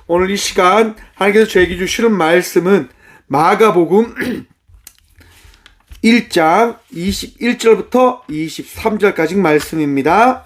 오늘 이 시간 하나님께서 저에게 주시는 말씀은 마가복음 1장 21절부터 23절까지 말씀입니다.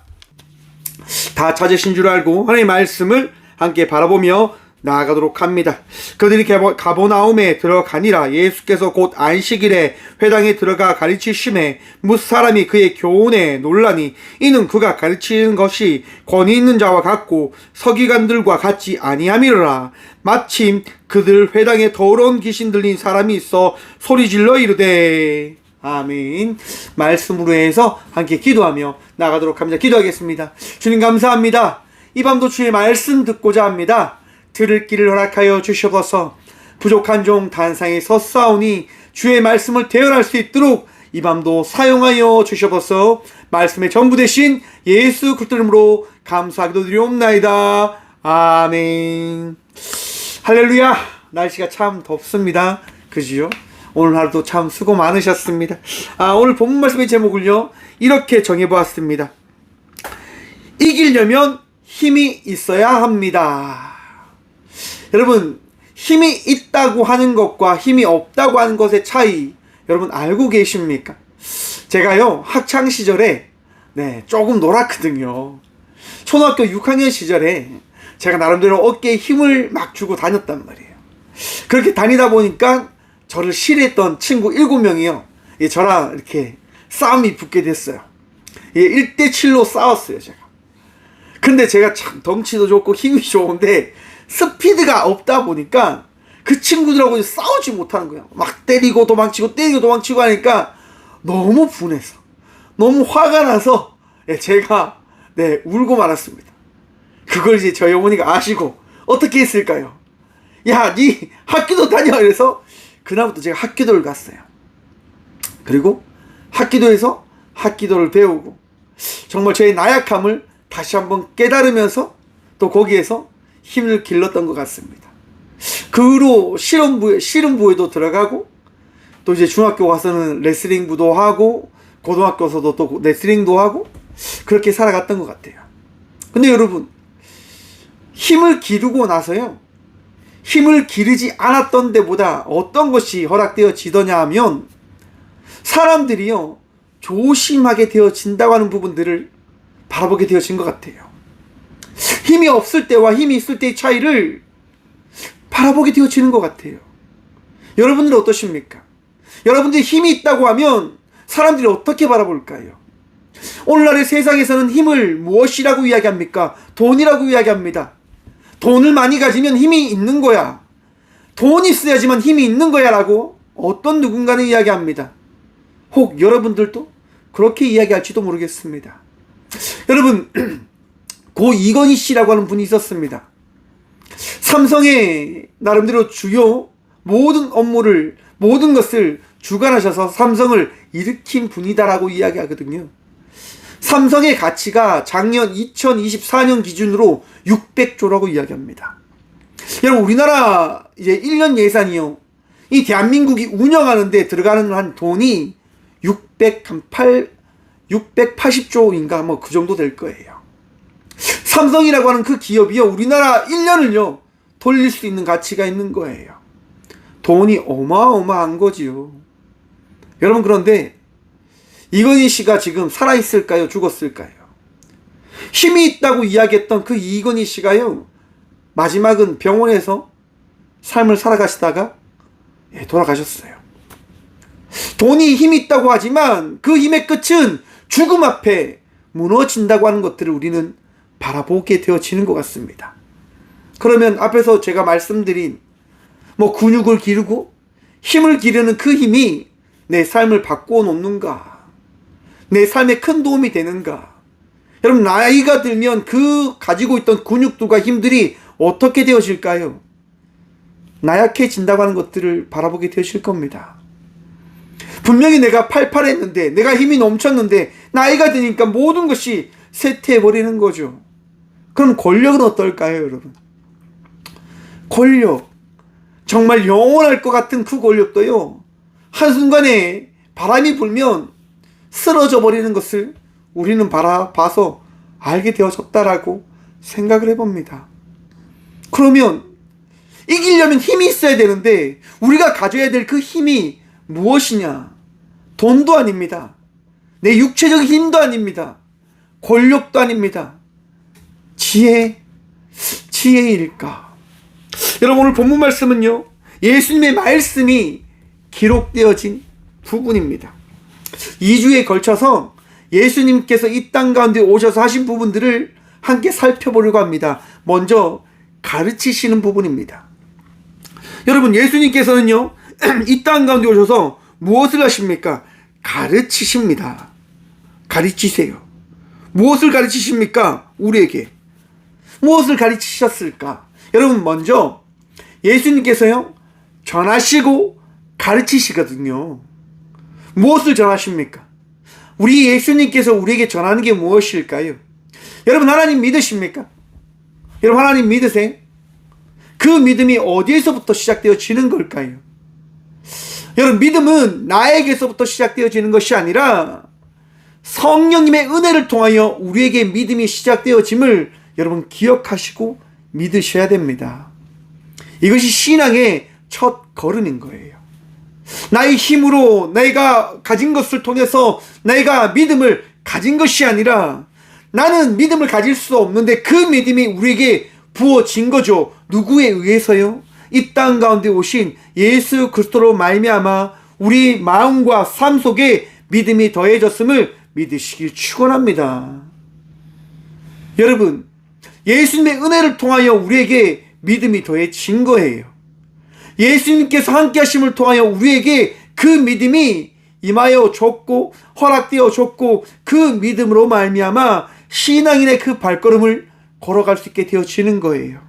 다 찾으신 줄 알고 하나님의 말씀을 함께 바라보며 나아가도록 합니다. 그들이 가버나움에 들어가니라. 예수께서 곧 안식일에 회당에 들어가 가르치심에 뭇 사람이 그의 교훈에 놀라니 이는 그가 가르치는 것이 권위 있는 자와 같고 서기관들과 같지 아니함이로라. 마침 그들 회당에 더러운 귀신 들린 사람이 있어 소리질러 이르되 아멘. 말씀으로 해서 함께 기도하며 나가도록 합니다. 기도하겠습니다. 주님 감사합니다. 이 밤도 주의 말씀 듣고자 합니다. 들을 길을 허락하여 주시옵소서. 부족한 종 단상에 섰사오니 주의 말씀을 대언할 수 있도록 이 밤도 사용하여 주시옵소서. 말씀의 전부 되신 예수 그리스도 이름으로 감사하기도 드리옵나이다. 아멘. 할렐루야. 날씨가 참 덥습니다. 그지요? 오늘 하루도 참 수고 많으셨습니다. 오늘 본문 말씀의 제목을요 이렇게 정해보았습니다. 이기려면 힘이 있어야 합니다. 여러분, 힘이 있다고 하는 것과 힘이 없다고 하는 것의 차이 여러분 알고 계십니까? 제가요 학창시절에 조금 놀았거든요. 초등학교 6학년 시절에 제가 나름대로 어깨에 힘을 막 주고 다녔단 말이에요. 그렇게 다니다 보니까 저를 싫어했던 친구 7명이요 저랑 이렇게 싸움이 붙게 됐어요. 1대7로 싸웠어요 제가. 근데 제가 참 덩치도 좋고 힘이 좋은데 스피드가 없다 보니까 그 친구들하고 싸우지 못하는 거예요. 막 때리고 도망치고 하니까 너무 분해서 너무 화가 나서 제가 울고 말았습니다. 그걸 이제 저희 어머니가 아시고 어떻게 했을까요? 야, 니 학교도 다녀. 그래서 그날부터 제가 학기도를 갔어요. 그리고 학기도에서 학기도를 배우고 정말 저의 나약함을 다시 한번 깨달으면서 또 거기에서 힘을 길렀던 것 같습니다. 그 후로 씨름부에도 들어가고 또 이제 중학교 와서는 레슬링부도 하고 고등학교에서도 또 레슬링도 하고 그렇게 살아갔던 것 같아요. 근데 여러분, 힘을 기르고 나서요 힘을 기르지 않았던 데보다 어떤 것이 허락되어지더냐 하면 사람들이요 조심하게 되어진다고 하는 부분들을 바라보게 되어진 것 같아요. 힘이 없을 때와 힘이 있을 때의 차이를 바라보게 되어지는 것 같아요. 여러분들은 어떠십니까? 여러분들이 힘이 있다고 하면 사람들이 어떻게 바라볼까요? 오늘날의 세상에서는 힘을 무엇이라고 이야기합니까? 돈이라고 이야기합니다. 돈을 많이 가지면 힘이 있는 거야. 돈이 있어야지만 힘이 있는 거야 라고 어떤 누군가는 이야기합니다. 혹 여러분들도 그렇게 이야기할지도 모르겠습니다. 여러분, 고 이건희 씨라고 하는 분이 있었습니다. 삼성의 나름대로 주요 모든 업무를 모든 것을 주관하셔서 삼성을 일으킨 분이다라고 이야기하거든요. 삼성의 가치가 작년 2024년 기준으로 600조라고 이야기합니다. 여러분, 우리나라 이제 1년 예산이요 이 대한민국이 운영하는 데 들어가는 한 돈이 680조인가 뭐 그 정도 될 거예요. 삼성이라고 하는 그 기업이요 우리나라 1년을요 돌릴 수 있는 가치가 있는 거예요. 돈이 어마어마한 거지요. 여러분, 그런데 이건희 씨가 지금 살아있을까요? 죽었을까요? 힘이 있다고 이야기했던 그 이건희 씨가요 마지막은 병원에서 삶을 살아가시다가 돌아가셨어요. 돈이 힘이 있다고 하지만 그 힘의 끝은 죽음 앞에 무너진다고 하는 것들을 우리는 바라보게 되어지는 것 같습니다. 그러면 앞에서 제가 말씀드린 근육을 기르고 힘을 기르는 그 힘이 내 삶을 바꾸어 놓는가? 내 삶에 큰 도움이 되는가? 여러분, 나이가 들면 그 가지고 있던 근육들과 힘들이 어떻게 되어질까요? 나약해진다고 하는 것들을 바라보게 되실 겁니다. 분명히 내가 팔팔했는데 내가 힘이 넘쳤는데 나이가 드니까 모든 것이 쇠퇴해버리는 거죠. 그럼 권력은 어떨까요, 여러분? 권력, 정말 영원할 것 같은 그 권력도요 한순간에 바람이 불면 쓰러져 버리는 것을 우리는 봐서 알게 되어졌다라고 생각을 해봅니다. 그러면 이기려면 힘이 있어야 되는데 우리가 가져야 될 그 힘이 무엇이냐? 돈도 아닙니다. 내 육체적인 힘도 아닙니다. 권력도 아닙니다. 지혜일까? 여러분, 오늘 본문 말씀은요, 예수님의 말씀이 기록되어진 부분입니다. 2주에 걸쳐서 예수님께서 이 땅 가운데 오셔서 하신 부분들을 함께 살펴보려고 합니다. 먼저 가르치시는 부분입니다. 여러분, 예수님께서는요, 이 땅 가운데 오셔서 무엇을 하십니까? 가르치십니다. 가르치세요. 무엇을 가르치십니까? 우리에게. 무엇을 가르치셨을까? 여러분, 먼저 예수님께서요, 전하시고 가르치시거든요. 무엇을 전하십니까? 우리 예수님께서 우리에게 전하는 게 무엇일까요? 여러분, 하나님 믿으십니까? 여러분, 하나님 믿으세요? 그 믿음이 어디에서부터 시작되어지는 걸까요? 여러분, 믿음은 나에게서부터 시작되어지는 것이 아니라 성령님의 은혜를 통하여 우리에게 믿음이 시작되어짐을 여러분 기억하시고 믿으셔야 됩니다. 이것이 신앙의 첫 걸음인 거예요. 나의 힘으로 내가 가진 것을 통해서 내가 믿음을 가진 것이 아니라 나는 믿음을 가질 수 없는데 그 믿음이 우리에게 부어진 거죠. 누구에 의해서요? 이 땅 가운데 오신 예수 그리스도로 말미암아 우리 마음과 삶 속에 믿음이 더해졌음을 믿으시길 축원합니다. 여러분, 예수님의 은혜를 통하여 우리에게 믿음이 더해진 거예요. 예수님께서 함께 하심을 통하여 우리에게 그 믿음이 임하여 줬고 허락되어 줬고 그 믿음으로 말미암아 신앙인의 그 발걸음을 걸어갈 수 있게 되어지는 거예요.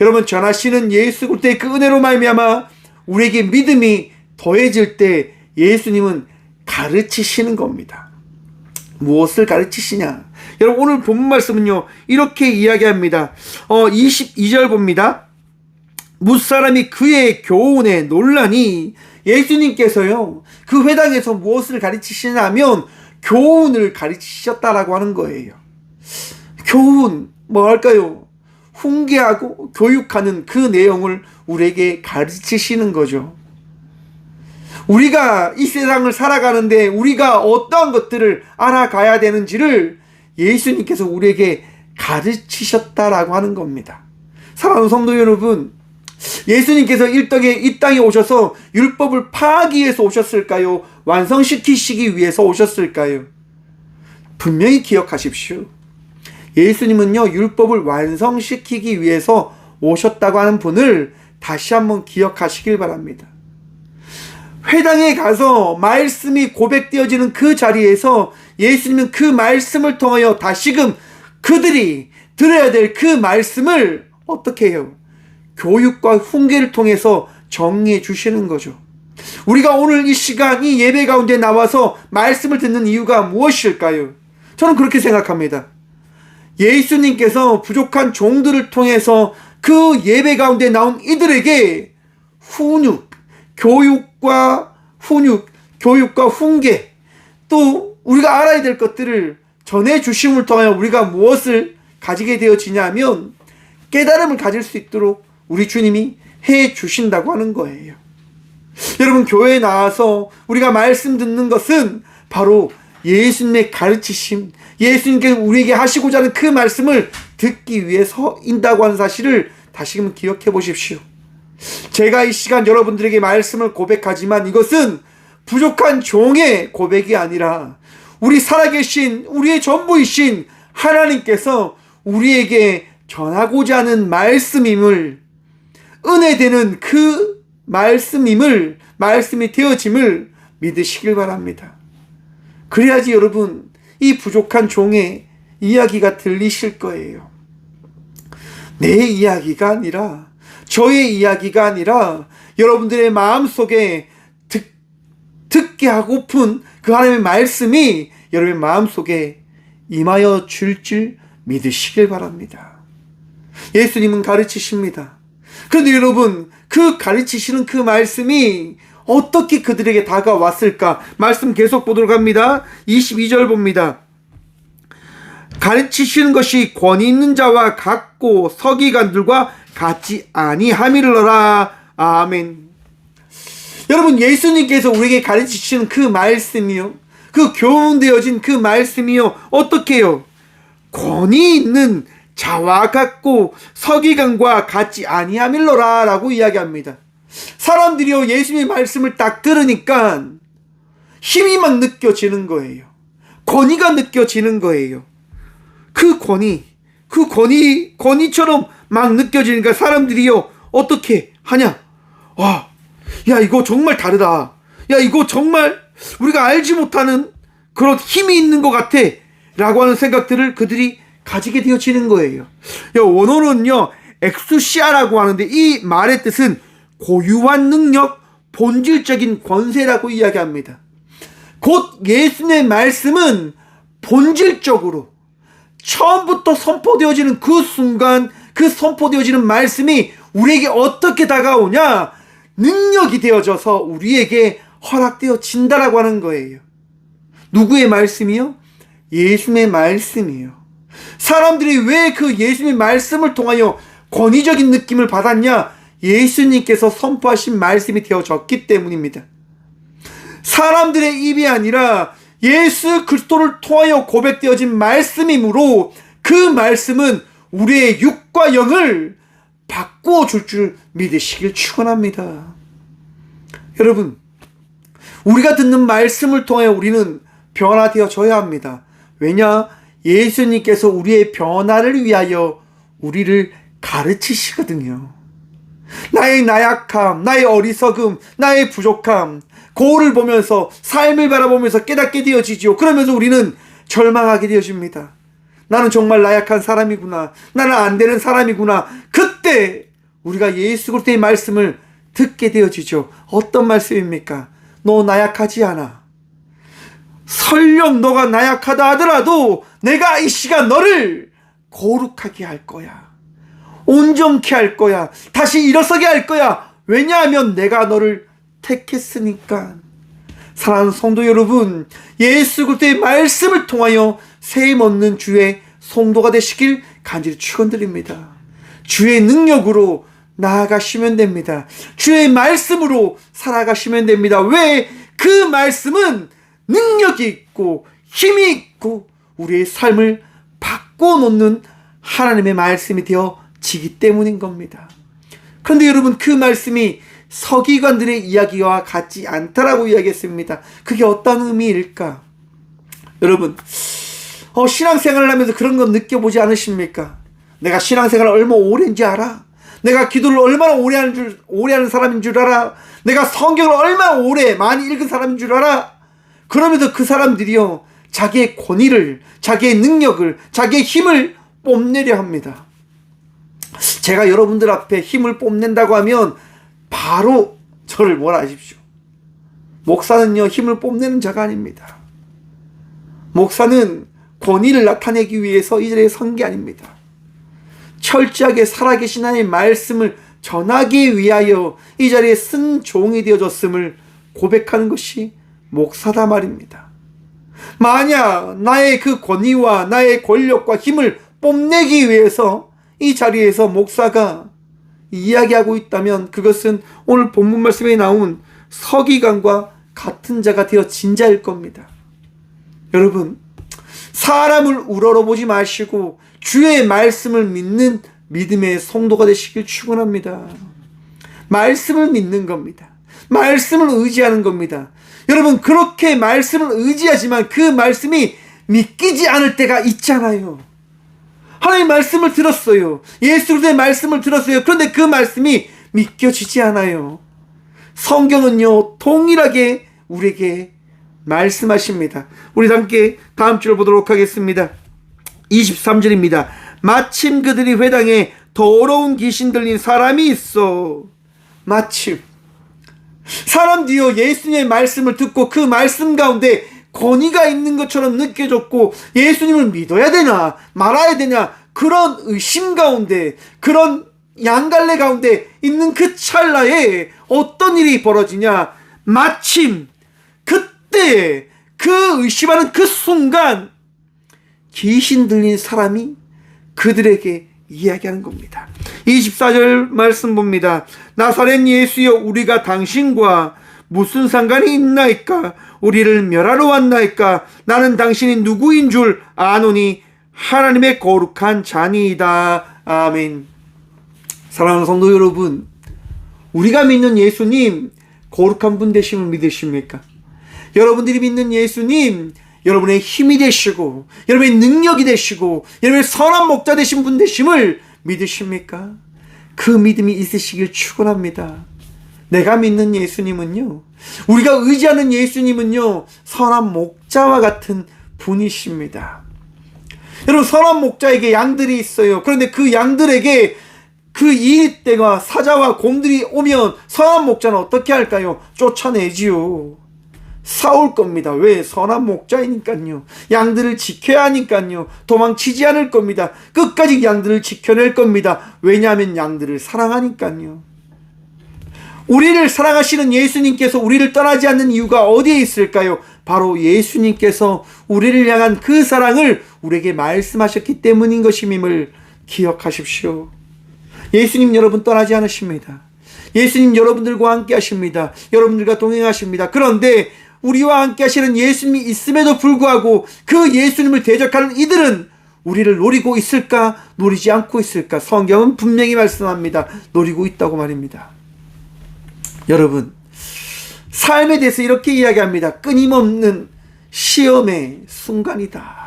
여러분, 전하시는 예수 그리스도의 그 은혜로 말미암아 우리에게 믿음이 더해질 때 예수님은 가르치시는 겁니다. 무엇을 가르치시냐? 여러분, 오늘 본문 말씀은요, 이렇게 이야기합니다. 22절 봅니다. 무사람이 그의 교훈에 놀라니, 예수님께서요, 그 회당에서 무엇을 가르치시냐면 교훈을 가르치셨다라고 하는 거예요. 교훈, 뭐 할까요? 훈계하고 교육하는 그 내용을 우리에게 가르치시는 거죠. 우리가 이 세상을 살아가는데 우리가 어떠한 것들을 알아가야 되는지를 예수님께서 우리에게 가르치셨다라고 하는 겁니다. 사랑하는 성도 여러분, 예수님께서 이 땅에 오셔서 율법을 파하기 위해서 오셨을까요? 완성시키시기 위해서 오셨을까요? 분명히 기억하십시오. 예수님은요, 율법을 완성시키기 위해서 오셨다고 하는 분을 다시 한번 기억하시길 바랍니다. 회당에 가서 말씀이 고백되어지는 그 자리에서 예수님은 그 말씀을 통하여 다시금 그들이 들어야 될 그 말씀을 어떻게 해요? 교육과 훈계를 통해서 정리해 주시는 거죠. 우리가 오늘 이 시간 이 예배 가운데 나와서 말씀을 듣는 이유가 무엇일까요? 저는 그렇게 생각합니다. 예수님께서 부족한 종들을 통해서 그 예배 가운데 나온 이들에게 교육과 훈계, 또 우리가 알아야 될 것들을 전해주심을 통하여 우리가 무엇을 가지게 되어지냐면 깨달음을 가질 수 있도록 우리 주님이 해주신다고 하는 거예요. 여러분, 교회에 나와서 우리가 말씀 듣는 것은 바로 예수님의 가르치심, 예수님께서 우리에게 하시고자 하는 그 말씀을 듣기 위해서인다고 하는 사실을 다시금 기억해 보십시오. 제가 이 시간 여러분들에게 말씀을 고백하지만 이것은 부족한 종의 고백이 아니라 우리 살아계신 우리의 전부이신 하나님께서 우리에게 전하고자 하는 말씀임을, 은혜되는 그 말씀이 되어짐을 믿으시길 바랍니다. 그래야지 여러분, 이 부족한 종의 이야기가 들리실 거예요. 내 이야기가 아니라, 저의 이야기가 아니라 여러분들의 마음속에 듣게 하고픈 그 하나님의 말씀이 여러분의 마음속에 임하여 줄 믿으시길 바랍니다. 예수님은 가르치십니다. 그런데 여러분, 그 가르치시는 그 말씀이 어떻게 그들에게 다가왔을까? 말씀 계속 보도록 합니다. 22절 봅니다. 가르치시는 것이 권위 있는 자와 같고 서기관들과 같지 아니함이로라. 아멘. 여러분, 예수님께서 우리에게 가르치시는 그 말씀이요, 그 교훈되어진 그 말씀이요, 어떻게 해요? 권위 있는 자와 같고 서기관과 같지 아니함일로라 라고 이야기합니다. 사람들이요, 예수님의 말씀을 딱 들으니까 힘이 막 느껴지는 거예요. 권위가 느껴지는 거예요. 그 권위처럼 막 느껴지니까 사람들이요, 어떻게 하냐? 와, 야, 이거 정말 다르다. 야, 이거 정말 우리가 알지 못하는 그런 힘이 있는 것 같아. 라고 하는 생각들을 그들이 가지게 되어지는 거예요. 원어는요, 엑수시아라고 하는데 이 말의 뜻은 고유한 능력, 본질적인 권세라고 이야기합니다. 곧 예수님의 말씀은 본질적으로 처음부터 선포되어지는 그 순간, 그 선포되어지는 말씀이 우리에게 어떻게 다가오냐? 능력이 되어져서 우리에게 허락되어진다라고 하는 거예요. 누구의 말씀이요? 예수님의 말씀이요. 사람들이 왜 그 예수님의 말씀을 통하여 권위적인 느낌을 받았냐? 예수님께서 선포하신 말씀이 되어졌기 때문입니다. 사람들의 입이 아니라 예수 그리스도를 통하여 고백되어진 말씀이므로 그 말씀은 우리의 육과 영을 바꾸어 줄 줄 믿으시길 축원합니다. 여러분, 우리가 듣는 말씀을 통하여 우리는 변화되어져야 합니다. 왜냐? 예수님께서 우리의 변화를 위하여 우리를 가르치시거든요. 나의 나약함, 나의 어리석음, 나의 부족함, 거울을 보면서, 삶을 바라보면서 깨닫게 되어지지요. 그러면서 우리는 절망하게 되어집니다. 나는 정말 나약한 사람이구나. 나는 안 되는 사람이구나. 그때 우리가 예수 그리스도의 말씀을 듣게 되어지죠. 어떤 말씀입니까? 너 나약하지 않아. 설령 너가 나약하다 하더라도 내가 이 시간 너를 거룩하게 할 거야. 온전케 할 거야. 다시 일어서게 할 거야. 왜냐하면 내가 너를 택했으니까. 사랑하는 성도 여러분, 예수 그리스도의 말씀을 통하여 세임 얻는 주의 성도가 되시길 간절히 축원드립니다. 주의 능력으로 나아가시면 됩니다. 주의 말씀으로 살아가시면 됩니다. 왜? 그 말씀은 능력이 있고 힘이 있고 우리의 삶을 바꿔놓는 하나님의 말씀이 되어지기 때문인 겁니다. 그런데 여러분, 그 말씀이 서기관들의 이야기와 같지 않다라고 이야기했습니다. 그게 어떤 의미일까? 여러분, 신앙생활을 하면서 그런 건 느껴보지 않으십니까? 내가 신앙생활을 얼마나 오래인지 알아? 내가 기도를 얼마나 오래 하는 사람인 줄 알아? 내가 성경을 얼마나 오래 많이 읽은 사람인 줄 알아? 그러면서 그 사람들이요, 자기의 권위를, 자기의 능력을, 자기의 힘을 뽐내려 합니다. 제가 여러분들 앞에 힘을 뽐낸다고 하면 바로 저를 뭐라 하십시오. 목사는요, 힘을 뽐내는 자가 아닙니다. 목사는 권위를 나타내기 위해서 이 자리에 선 게 아닙니다. 철저하게 살아계신 하나님의 말씀을 전하기 위하여 이 자리에 쓴 종이 되어졌음을 고백하는 것이 목사다 말입니다. 만약 나의 그 권위와 나의 권력과 힘을 뽐내기 위해서 이 자리에서 목사가 이야기하고 있다면 그것은 오늘 본문 말씀에 나온 서기관과 같은 자가 되어진 자일 겁니다. 여러분, 사람을 우러러보지 마시고 주의 말씀을 믿는 믿음의 성도가 되시길 축원합니다. 말씀을 믿는 겁니다. 말씀을 의지하는 겁니다. 여러분, 그렇게 말씀을 의지하지만 그 말씀이 믿기지 않을 때가 있잖아요. 하나님의 말씀을 들었어요. 예수 그리스도의 말씀을 들었어요. 그런데 그 말씀이 믿겨지지 않아요. 성경은요, 동일하게 우리에게 말씀하십니다. 우리 함께 다음 주를 보도록 하겠습니다. 23절입니다. 마침 그들이 회당에 더러운 귀신 들린 사람이 있어. 마침 사람들이요, 예수님의 말씀을 듣고 그 말씀 가운데 권위가 있는 것처럼 느껴졌고 예수님을 믿어야 되나 말아야 되냐 그런 의심 가운데, 그런 양갈래 가운데 있는 그 찰나에 어떤 일이 벌어지냐? 마침 그때 그 의심하는 그 순간 귀신 들린 사람이 그들에게 이야기하는 겁니다. 24절 말씀 봅니다. 나사렛 예수여, 우리가 당신과 무슨 상관이 있나이까? 우리를 멸하러 왔나이까? 나는 당신이 누구인 줄 아노니 하나님의 거룩한 자니이다. 아멘. 사랑하는 성도 여러분, 우리가 믿는 예수님 거룩한 분 되심을 믿으십니까? 여러분들이 믿는 예수님, 여러분의 힘이 되시고 여러분의 능력이 되시고 여러분의 선한 목자 되신 분 되심을 믿으십니까? 그 믿음이 있으시길 축원합니다. 내가 믿는 예수님은요, 우리가 의지하는 예수님은요, 선한 목자와 같은 분이십니다. 여러분, 선한 목자에게 양들이 있어요. 그런데 그 양들에게 그 이리떼가 사자와 곰들이 오면 선한 목자는 어떻게 할까요? 쫓아내지요. 싸울 겁니다. 왜? 선한 목자이니까요. 양들을 지켜야 하니까요. 도망치지 않을 겁니다. 끝까지 양들을 지켜낼 겁니다. 왜냐하면 양들을 사랑하니까요. 우리를 사랑하시는 예수님께서 우리를 떠나지 않는 이유가 어디에 있을까요? 바로 예수님께서 우리를 향한 그 사랑을 우리에게 말씀하셨기 때문인 것임을 기억하십시오. 예수님 여러분 떠나지 않으십니다. 예수님 여러분들과 함께 하십니다. 여러분들과 동행하십니다. 그런데 우리와 함께 하시는 예수님이 있음에도 불구하고 그 예수님을 대적하는 이들은 우리를 노리고 있을까? 노리지 않고 있을까? 성경은 분명히 말씀합니다. 노리고 있다고 말입니다. 여러분, 삶에 대해서 이렇게 이야기합니다. 끊임없는 시험의 순간이다.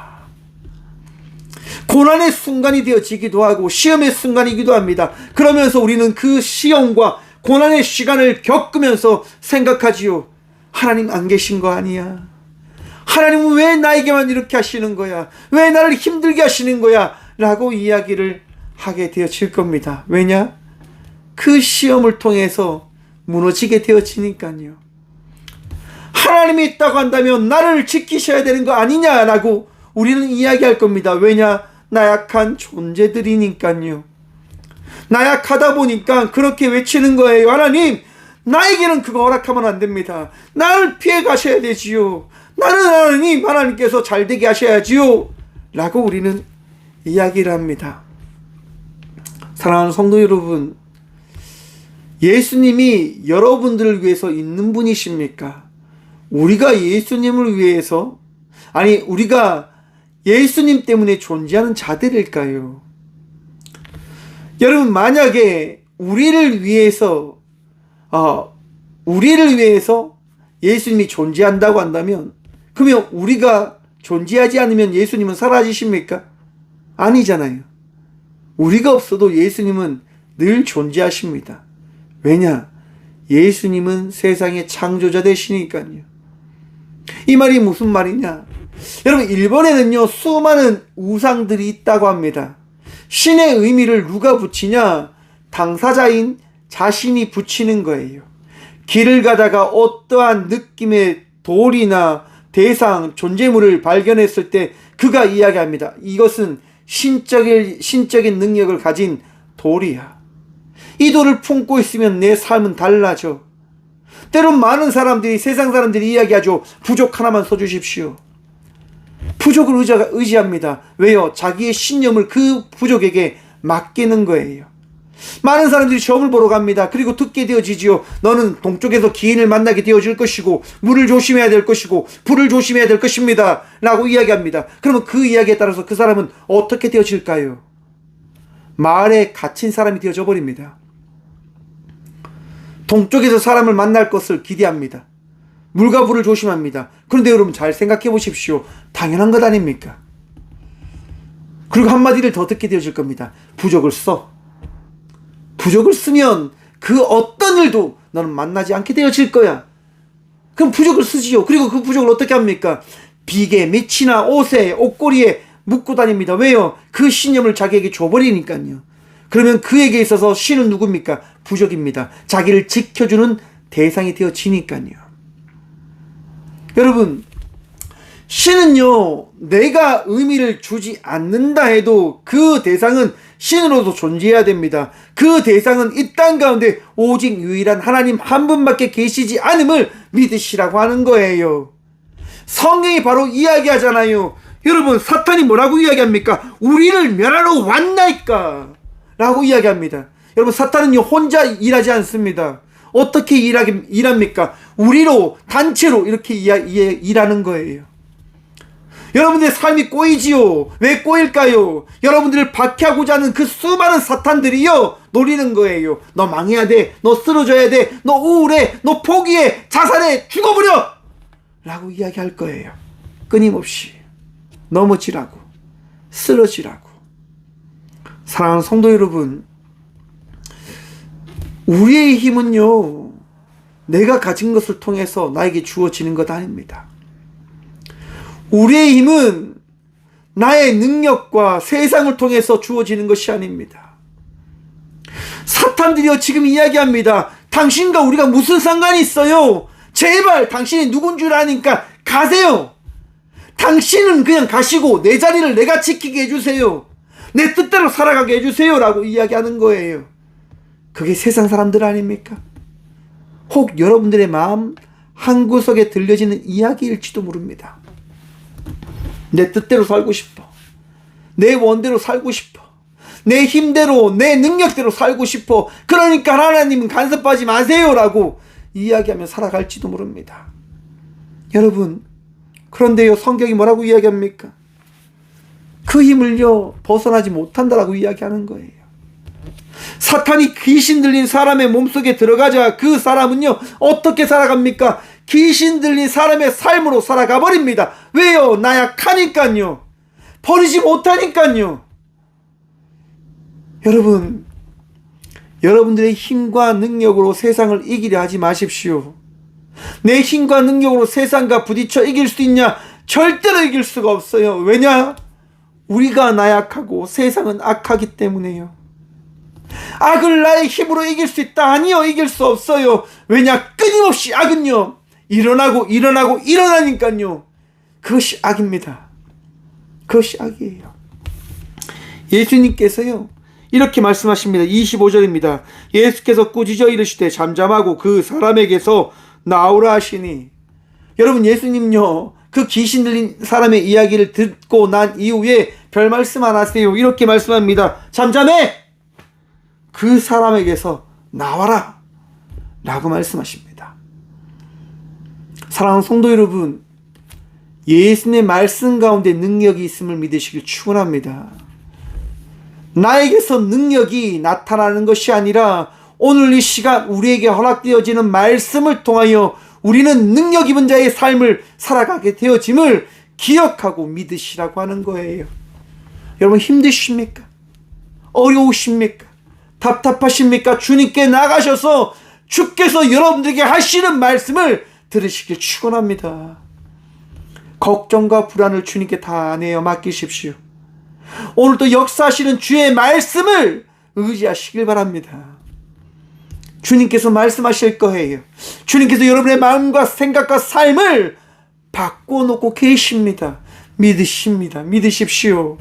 고난의 순간이 되어지기도 하고 시험의 순간이기도 합니다. 그러면서 우리는 그 시험과 고난의 시간을 겪으면서 생각하지요. 하나님 안 계신 거 아니야? 하나님은 왜 나에게만 이렇게 하시는 거야? 왜 나를 힘들게 하시는 거야? 라고 이야기를 하게 되어질 겁니다. 왜냐? 그 시험을 통해서 무너지게 되어지니까요. 하나님이 있다고 한다면 나를 지키셔야 되는 거 아니냐라고 우리는 이야기할 겁니다. 왜냐? 나약한 존재들이니까요. 나약하다 보니까 그렇게 외치는 거예요. 하나님, 나에게는 그거 허락하면 안 됩니다. 나를 피해 가셔야 되지요. 나는 하나님께서 잘 되게 하셔야지요. 라고 우리는 이야기를 합니다. 사랑하는 성도 여러분, 예수님이 여러분들을 위해서 있는 분이십니까? 우리가 예수님을 위해서, 아니 우리가 예수님 때문에 존재하는 자들일까요? 여러분, 만약에 우리를 위해서 예수님이 존재한다고 한다면, 그러면 우리가 존재하지 않으면 예수님은 사라지십니까? 아니잖아요. 우리가 없어도 예수님은 늘 존재하십니다. 왜냐? 예수님은 세상의 창조자 되시니까요. 이 말이 무슨 말이냐? 여러분, 일본에는요 수많은 우상들이 있다고 합니다. 신의 의미를 누가 붙이냐? 당사자인 자신이 붙이는 거예요. 길을 가다가 어떠한 느낌의 돌이나 대상, 존재물을 발견했을 때 그가 이야기합니다. 이것은 신적인 능력을 가진 돌이야. 이 돌을 품고 있으면 내 삶은 달라져. 때론 많은 사람들이, 세상 사람들이 이야기하죠. 부족 하나만 써주십시오. 부족을 의지합니다. 왜요? 자기의 신념을 그 부족에게 맡기는 거예요. 많은 사람들이 점을 보러 갑니다. 그리고 듣게 되어지지요. 너는 동쪽에서 기인을 만나게 되어질 것이고 물을 조심해야 될 것이고 불을 조심해야 될 것입니다. 라고 이야기합니다. 그러면 그 이야기에 따라서 그 사람은 어떻게 되어질까요? 마을에 갇힌 사람이 되어져 버립니다. 동쪽에서 사람을 만날 것을 기대합니다. 물과 불을 조심합니다. 그런데 여러분 잘 생각해 보십시오. 당연한 것 아닙니까? 그리고 한마디를 더 듣게 되어질 겁니다. 부족을 써. 부족을 쓰면 그 어떤 일도 너는 만나지 않게 되어질 거야. 그럼 부족을 쓰지요. 그리고 그 부족을 어떻게 합니까? 비계, 밑이나 옷에, 옷걸이에 묶고 다닙니다. 왜요? 그 신념을 자기에게 줘버리니까요. 그러면 그에게 있어서 신은 누굽니까? 부족입니다. 자기를 지켜주는 대상이 되어지니까요. 여러분, 신은요, 내가 의미를 주지 않는다 해도 그 대상은 신으로도 존재해야 됩니다. 그 대상은 이 땅 가운데 오직 유일한 하나님 한 분밖에 계시지 않음을 믿으시라고 하는 거예요. 성경이 바로 이야기하잖아요. 여러분, 사탄이 뭐라고 이야기합니까? 우리를 멸하러 왔나이까? 라고 이야기합니다. 여러분, 사탄은요 혼자 일하지 않습니다. 어떻게 일합니까? 우리로, 단체로 이렇게 일하는 거예요. 여러분들의 삶이 꼬이지요. 왜 꼬일까요? 여러분들을 박해하고자 하는 그 수많은 사탄들이요 노리는 거예요. 너 망해야 돼, 너 쓰러져야 돼, 너 우울해, 너 포기해, 자살해, 죽어버려 라고 이야기할 거예요. 끊임없이 넘어지라고, 쓰러지라고. 사랑하는 성도 여러분, 우리의 힘은요 내가 가진 것을 통해서 나에게 주어지는 것 아닙니다. 우리의 힘은 나의 능력과 세상을 통해서 주어지는 것이 아닙니다. 사탄들이요 지금 이야기합니다. 당신과 우리가 무슨 상관이 있어요? 제발 당신이 누군 줄 아니까 가세요. 당신은 그냥 가시고 내 자리를 내가 지키게 해주세요. 내 뜻대로 살아가게 해주세요 라고 이야기하는 거예요. 그게 세상 사람들 아닙니까? 혹 여러분들의 마음 한구석에 들려지는 이야기일지도 모릅니다. 내 뜻대로 살고 싶어. 내 원대로 살고 싶어. 내 힘대로, 내 능력대로 살고 싶어. 그러니까 하나님은 간섭하지 마세요 라고 이야기하며 살아갈지도 모릅니다. 여러분, 그런데요 성경이 뭐라고 이야기합니까? 그 힘을요 벗어나지 못한다라고 이야기하는 거예요. 사탄이 귀신 들린 사람의 몸속에 들어가자 그 사람은요 어떻게 살아갑니까? 귀신 들린 사람의 삶으로 살아가 버립니다. 왜요? 나약하니까요. 버리지 못하니까요. 여러분, 여러분들의 힘과 능력으로 세상을 이기려 하지 마십시오. 내 힘과 능력으로 세상과 부딪혀 이길 수 있냐? 절대로 이길 수가 없어요. 왜냐? 우리가 나약하고 세상은 악하기 때문에요. 악을 나의 힘으로 이길 수 있다? 아니요, 이길 수 없어요. 왜냐? 끊임없이 악은요 일어나니까요. 그것이 악입니다. 그것이 악이에요. 예수님께서요 이렇게 말씀하십니다. 25절입니다. 예수께서 꾸짖어 이르시되 잠잠하고 그 사람에게서 나오라 하시니. 여러분, 예수님요 그 귀신 들린 사람의 이야기를 듣고 난 이후에 별 말씀 안 하세요. 이렇게 말씀합니다. 잠잠해! 그 사람에게서 나와라 라고 말씀하십니다. 사랑하는 성도 여러분, 예수님의 말씀 가운데 능력이 있음을 믿으시길 축원합니다. 나에게서 능력이 나타나는 것이 아니라 오늘 이 시간 우리에게 허락되어지는 말씀을 통하여 우리는 능력 입은 자의 삶을 살아가게 되어짐을 기억하고 믿으시라고 하는 거예요. 여러분, 힘드십니까? 어려우십니까? 답답하십니까? 주님께 나가셔서 주께서 여러분들에게 하시는 말씀을 들으시길 축원합니다. 걱정과 불안을 주님께 다 내어 맡기십시오. 오늘도 역사하시는 주의 말씀을 의지하시길 바랍니다. 주님께서 말씀하실 거예요. 주님께서 여러분의 마음과 생각과 삶을 바꿔놓고 계십니다. 믿으십니다. 믿으십시오.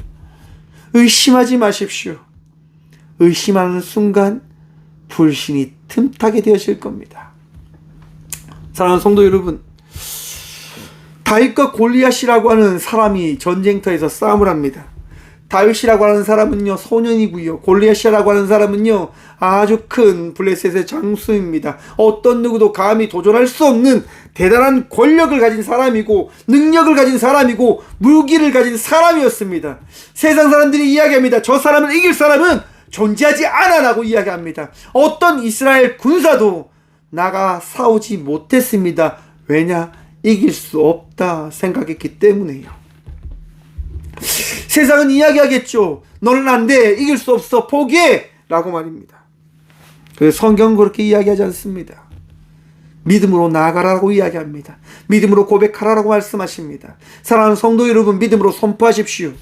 의심하지 마십시오. 의심하는 순간 불신이 틈타게 되어질 겁니다. 사랑하는 성도 여러분, 다윗과 골리앗이라고 하는 사람이 전쟁터에서 싸움을 합니다. 다윗이라고 하는 사람은요 소년이고요, 골리앗이라고 하는 사람은요 아주 큰 블레셋의 장수입니다. 어떤 누구도 감히 도전할 수 없는 대단한 권력을 가진 사람이고 능력을 가진 사람이고 무기를 가진 사람이었습니다. 세상 사람들이 이야기합니다. 저 사람을 이길 사람은 존재하지 않아 라고 이야기합니다. 어떤 이스라엘 군사도 나가 싸우지 못했습니다. 왜냐? 이길 수 없다 생각했기 때문에요. 세상은 이야기하겠죠. 너는 안 돼, 이길 수 없어, 포기해 라고 말입니다. 그래서 성경은 그렇게 이야기하지 않습니다. 믿음으로 나아가라고 이야기합니다. 믿음으로 고백하라고 말씀하십니다. 사랑하는 성도 여러분, 믿음으로 선포하십시오.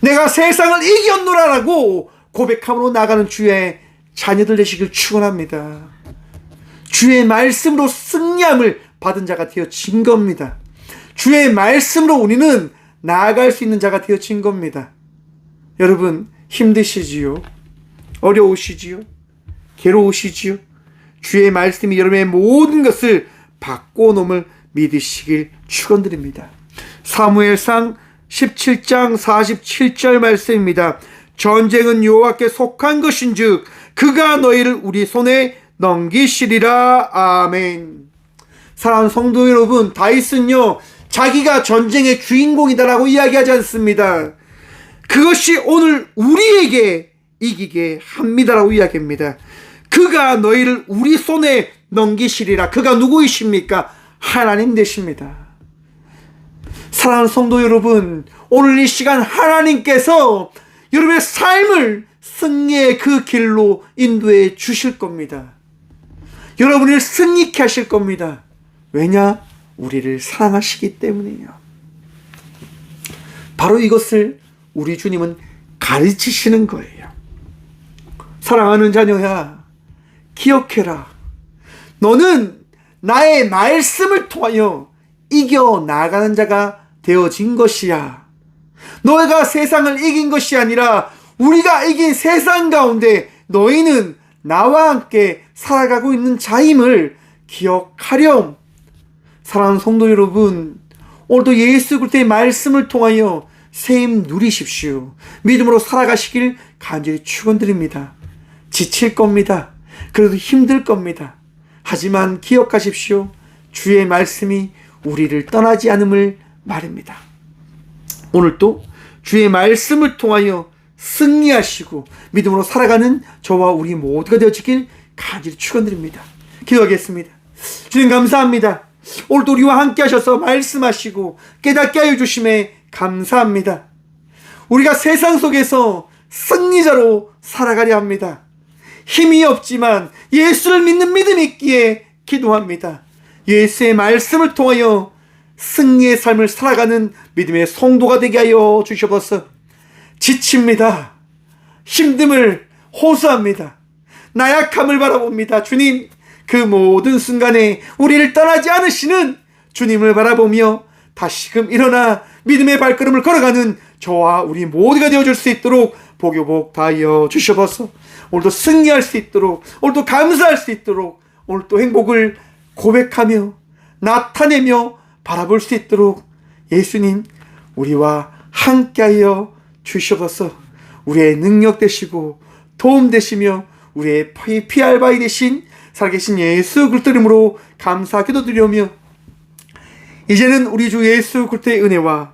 내가 세상을 이겼노라라고 고백함으로 나가는 주의 자녀들 되시길 축원합니다. 주의 말씀으로 승리함을 받은 자가 되어진 겁니다. 주의 말씀으로 우리는 나아갈 수 있는 자가 되어진 겁니다. 여러분, 힘드시지요? 어려우시지요? 괴로우시지요? 주의 말씀이 여러분의 모든 것을 바꿔놓음을 믿으시길 축원드립니다. 사무엘상 17장 47절 말씀입니다. 전쟁은 여호와께 속한 것인즉 그가 너희를 우리 손에 넘기시리라. 아멘. 사랑하는 성도 여러분, 다윗은요 자기가 전쟁의 주인공이다라고 이야기하지 않습니다. 그것이 오늘 우리에게 이기게 합니다라고 이야기합니다. 그가 너희를 우리 손에 넘기시리라. 그가 누구이십니까? 하나님 되십니다. 사랑하는 성도 여러분, 오늘 이 시간 하나님께서 여러분의 삶을 승리의 그 길로 인도해 주실 겁니다. 여러분을 승리케 하실 겁니다. 왜냐? 우리를 사랑하시기 때문이에요. 바로 이것을 우리 주님은 가르치시는 거예요. 사랑하는 자녀야, 기억해라. 너는 나의 말씀을 통하여 이겨나가는 자가 되어진 것이야. 너희가 세상을 이긴 것이 아니라 우리가 이긴 세상 가운데 너희는 나와 함께 살아가고 있는 자임을 기억하렴. 사랑하는 성도 여러분, 오늘도 예수 그리스도의 말씀을 통하여 새 힘 누리십시오. 믿음으로 살아가시길 간절히 축원드립니다. 지칠 겁니다. 그래도 힘들 겁니다. 하지만 기억하십시오. 주의 말씀이 우리를 떠나지 않음을 말입니다. 오늘도 주의 말씀을 통하여 승리하시고 믿음으로 살아가는 저와 우리 모두가 되어지길 간절히 축원드립니다. 기도하겠습니다. 주님 감사합니다. 오늘도 우리와 함께 하셔서 말씀하시고 깨닫게 하여 주심에 감사합니다. 우리가 세상 속에서 승리자로 살아가려 합니다. 힘이 없지만 예수를 믿는 믿음이 있기에 기도합니다. 예수의 말씀을 통하여 승리의 삶을 살아가는 믿음의 성도가 되게 하여 주시옵소서. 지칩니다. 힘듦을 호소합니다. 나약함을 바라봅니다. 주님, 그 모든 순간에 우리를 떠나지 않으시는 주님을 바라보며 다시금 일어나 믿음의 발걸음을 걸어가는 저와 우리 모두가 되어줄 수 있도록 복요복 다하여 주시옵소서. 오늘도 승리할 수 있도록, 오늘도 감사할 수 있도록, 오늘도 행복을 고백하며 나타내며 바라볼 수 있도록 예수님 우리와 함께하여 주시옵소서. 우리의 능력 되시고 도움 되시며 우리의 피할 바위 되신 살아계신 예수 그리스도 이름으로 감사 기도드리오며, 이제는 우리 주 예수 그리스도의 은혜와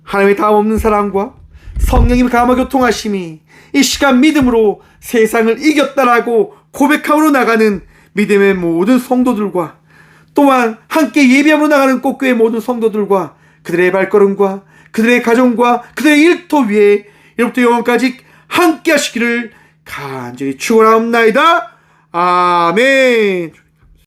하나님의 다함없는 사랑과 성령님의 감화 교통하심이 이 시간 믿음으로 세상을 이겼다라고 고백함으로 나가는 믿음의 모든 성도들과 또한 함께 예배함으로 나가는 꽃교회 모든 성도들과 그들의 발걸음과 그들의 가정과 그들의 일터 위에 이로부터 영원까지 함께 하시기를 간절히 축원하옵나이다. 아멘.